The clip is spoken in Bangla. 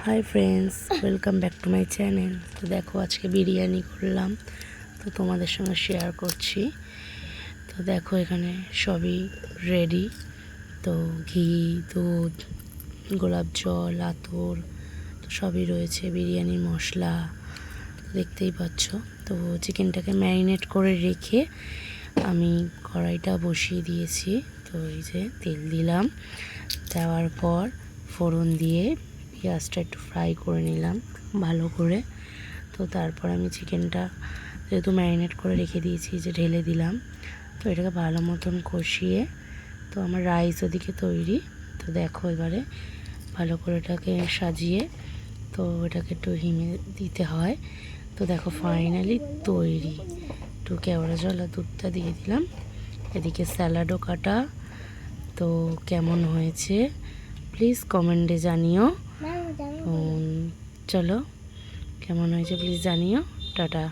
Hi friends, welcome back to my channel. তো দেখো আজকে বিরিয়ানি করলাম, তো তোমাদের সঙ্গে শেয়ার করছি। তো দেখো এখানে সবই রেডি। তো ঘি, দুধ, গোলাপ জল, আতর, তো সবই রয়েছে, বিরিয়ানির মশলা তো দেখতেই পাচ্ছ। তো চিকেনটাকে ম্যারিনেট করে রেখে আমি কড়াইটা বসিয়ে দিয়েছি। তো এই যে তেল দিলাম, দেওয়ার পর ফোড়ন দিয়ে পেঁয়াজটা একটু ফ্রাই করে নিলাম ভালো করে। তো তারপর আমি চিকেনটা যেহেতু ম্যারিনেট করে রেখে দিয়েছি, যে ঢেলে দিলাম। তো এটাকে ভালো মতন কষিয়ে, তো আমার রাইস ওদিকে তৈরি। তো দেখো এবারে ভালো করে এটাকে সাজিয়ে, তো এটাকে একটু হিমে দিতে হয়। তো দেখো ফাইনালি তৈরি। একটু কেওড়া জল আর দুধটা দিয়ে দিলাম। এদিকে স্যালাডও কাটা। তো কেমন হয়েছে প্লিজ কমেন্টে জানিও। চলো কেমন হয়েছে প্লিজ জানিও। টাটা।